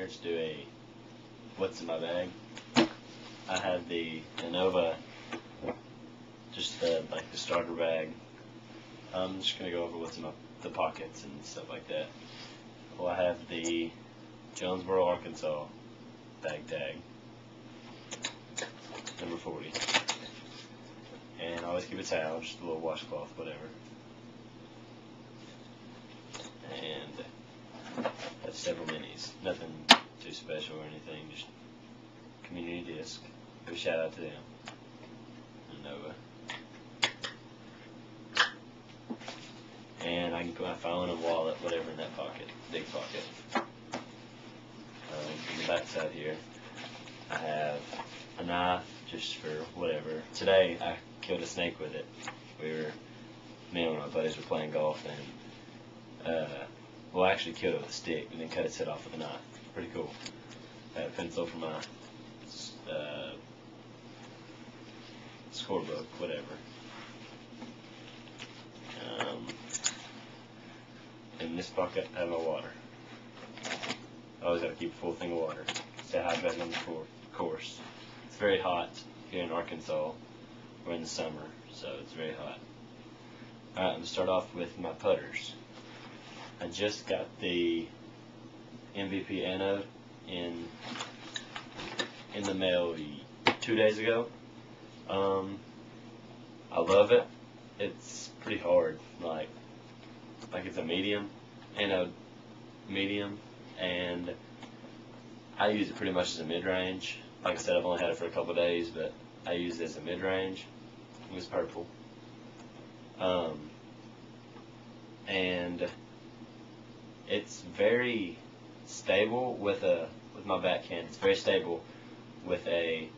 here to do a what's in my bag. I have the Innova, just the starter bag. I'm just gonna go over what's in the pockets and stuff like that. Well, I have the Jonesboro, Arkansas bag tag, number 40, and I always keep a towel, just a little washcloth, whatever. And have several minis, nothing too special or anything, just community disc. Give a shout out to them, Innova. And I can put my phone and wallet, whatever, in that pocket, big pocket. In the back side here, I have a knife just for whatever. Today I killed a snake with it. Me and one of my buddies were playing golf, and well, I actually killed it with a stick and then cut its head off with a knife. Pretty cool. I had a pencil for my scorebook, whatever. In this pocket, I have my water. I always have to keep a full thing of water. Stay hydrated, of course. It's very hot here in Arkansas. We're in the summer, so it's very hot. Alright, I'm going to start off with my putters. I just got the MVP anode in the mail 2 days ago. I love it. It's pretty hard, like it's a medium anode, and I use it pretty much as a mid-range. Like I said, I've only had it for a couple of days, but I use it as a mid-range. It was purple, and it's very stable with my backhand. It's very stable with a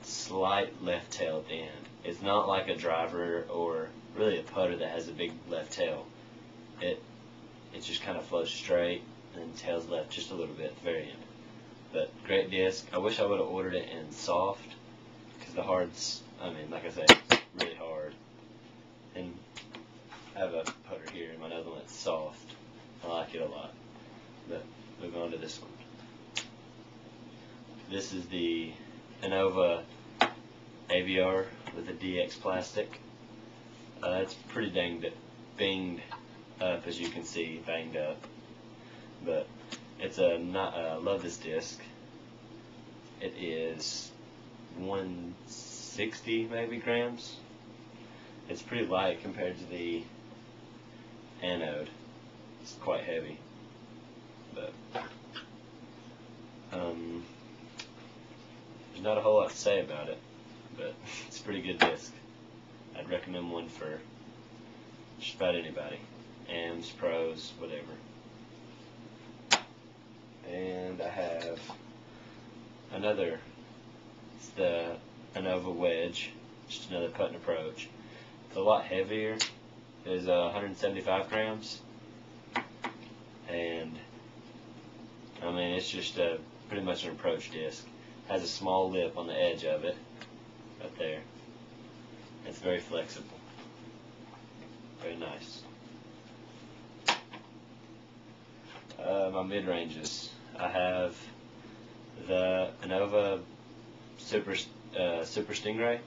slight left tail at the end. It's not like a driver or really a putter that has a big left tail. It just kind of flows straight and tails left just a little bit at the very end. But great disc. I wish I would have ordered it in soft, because the hard's, like I say, it's really hard. And I have a putter here and another one that's soft. I like it a lot. But moving on to this one. This is the Innova AVR with a DX plastic. It's pretty banged up, as you can see, banged up. But it's I love this disc. It is 160 maybe grams. It's pretty light compared to the anode. It's quite heavy, but there's not a whole lot to say about it, but it's a pretty good disc. I'd recommend one for just about anybody. AMs, pros, whatever. And I have another, it's the Innova wedge, just another putt and approach. It's a lot heavier. It's 175 grams. And it's just pretty much an approach disc. Has a small lip on the edge of it, right there. It's very flexible. Very nice. My mid-ranges. I have the Innova Super Stingray.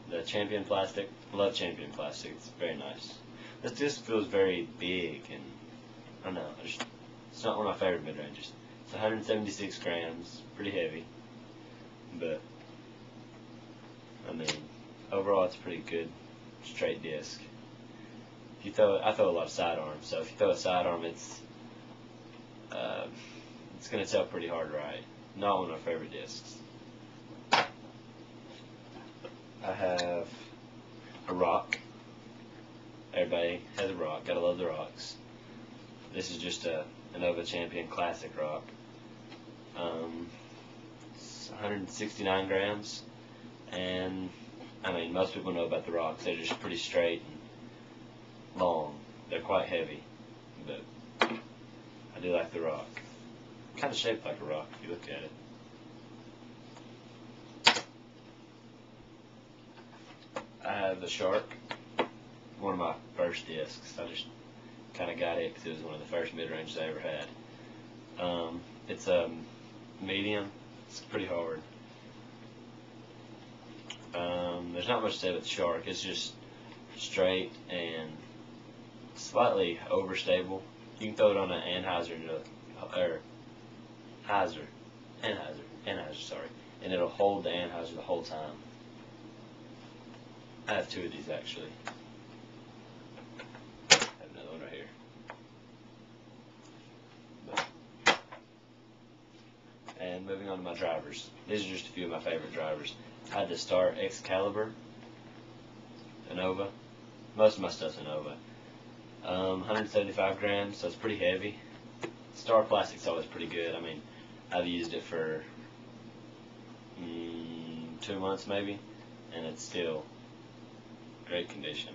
The Champion plastic. I love Champion plastic. It's very nice. This disc feels very big, and I don't know. It's not one of my favorite mid-ranges. It's 176 grams. Pretty heavy. But overall, it's a pretty good straight disc. I throw a lot of sidearms, so if you throw a sidearm, it's going to tell pretty hard right. Not one of my favorite discs. I have a rock. Everybody has a rock. Gotta love the rocks. This is just a Innova Champion Classic rock. It's 169 grams, and most people know about the rocks. They're just pretty straight and long. They're quite heavy, but I do like the rock. Kind of shaped like a rock if you look at it. I have the Shark, one of my first discs. I just kind of got it because it was one of the first mid-ranges I ever had. It's a medium. It's pretty hard. There's not much to say about the Shark. It's just straight and slightly overstable. You can throw it on an Anheuser sorry, and it'll hold the Anheuser the whole time. I have two of these actually. I have another one right here. And moving on to my drivers. These are just a few of my favorite drivers. I had the Star Excalibur, a Nova. Most of my stuff's a Nova. 175 grams, so it's pretty heavy. Star Plastic's always pretty good. I mean, I've used it for 2 months maybe, and it's still great condition.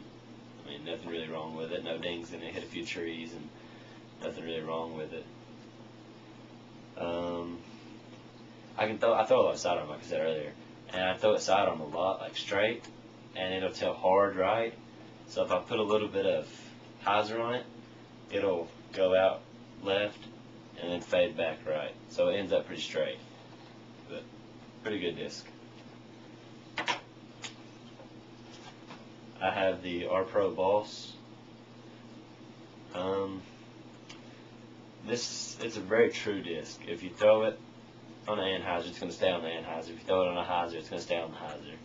I mean, nothing really wrong with it. No dings in it. Hit a few trees, and nothing really wrong with it. I throw a lot of sidearm, like I said earlier, and I throw it sidearm a lot, like straight, and it'll tell hard right. So if I put a little bit of hyzer on it, it'll go out left and then fade back right. So it ends up pretty straight, but pretty good disc. I have the R Pro Boss. It's a very true disc. If you throw it on an Anheuser, it's going to stay on the Anheuser. If you throw it on a hyzer, it's going to stay on the hyzer.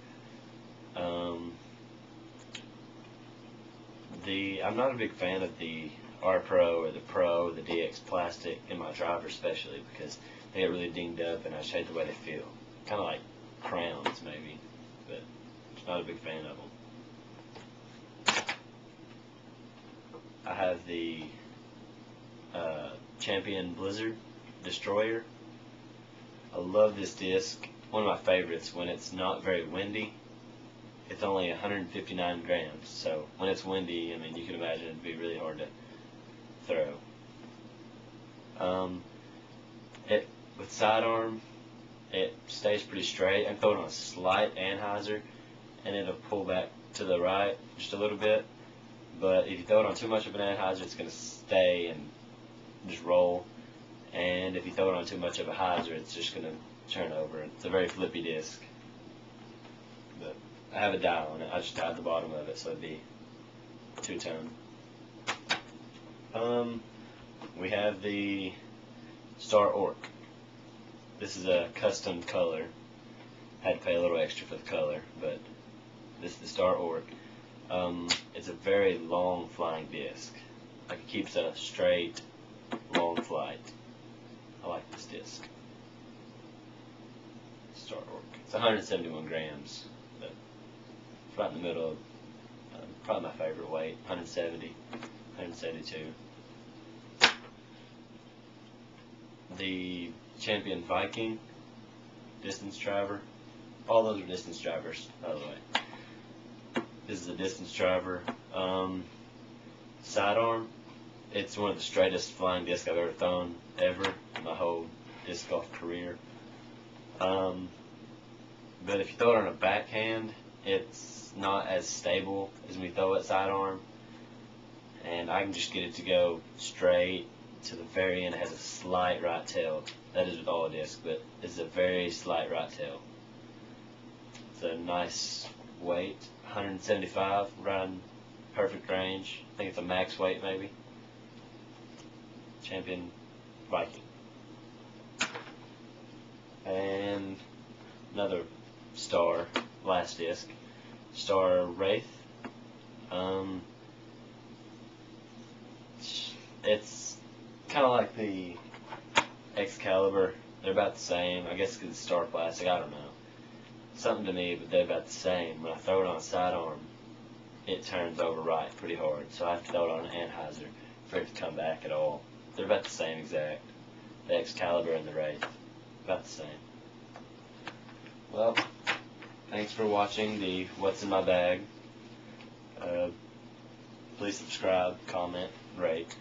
I'm not a big fan of the R Pro or the Pro or the DX plastic in my driver, especially because they get really dinged up and I just hate the way they feel. Kind of like crowns maybe, but I'm not a big fan of them. I have the Champion Blizzard Destroyer. I love this disc. One of my favorites when it's not very windy. It's only 159 grams, so when it's windy, I mean, you can imagine it'd be really hard to throw. With sidearm, it stays pretty straight. I can throw it on a slight Anheuser, and it'll pull back to the right just a little bit. But if you throw it on too much of an Anheuser, it's going to stay and just roll. And if you throw it on too much of a hyzer, it's just going to turn over. It's a very flippy disc. But I have a dial on it. I just tied the bottom of it so it'd be two-tone. We have the Star Orc. This is a custom color. Had to pay a little extra for the color, but this is the Star Orc. It's a very long flying disc. Like it keeps a straight, long flight. I like this disc. Star Orc. It's 171 grams, but it's right in the middle of probably my favorite weight, 170, 172. The Champion Viking distance driver. All those are distance drivers, by the way. This is a distance driver. Sidearm. It's one of the straightest flying discs I've ever thrown, ever, in my whole disc golf career. But if you throw it on a backhand, it's not as stable as when you throw it sidearm. And I can just get it to go straight to the very end. It has a slight right tail. That is with all discs, but it's a very slight right tail. It's a nice weight, 175, right in perfect range. I think it's a max weight maybe. Champion Viking. And another Star, last disc, Star Wraith. It's kind of like the Excalibur. They're about the same. I guess because it's Star Plastic, I don't know. Something to me, but they're about the same. When I throw it on a sidearm, it turns over right pretty hard. So I have to throw it on an Anheuser for it to come back at all. They're about the same exact. The Excalibur and the Wraith. About the same. Well, thanks for watching the What's in My Bag. Please subscribe, comment, rate.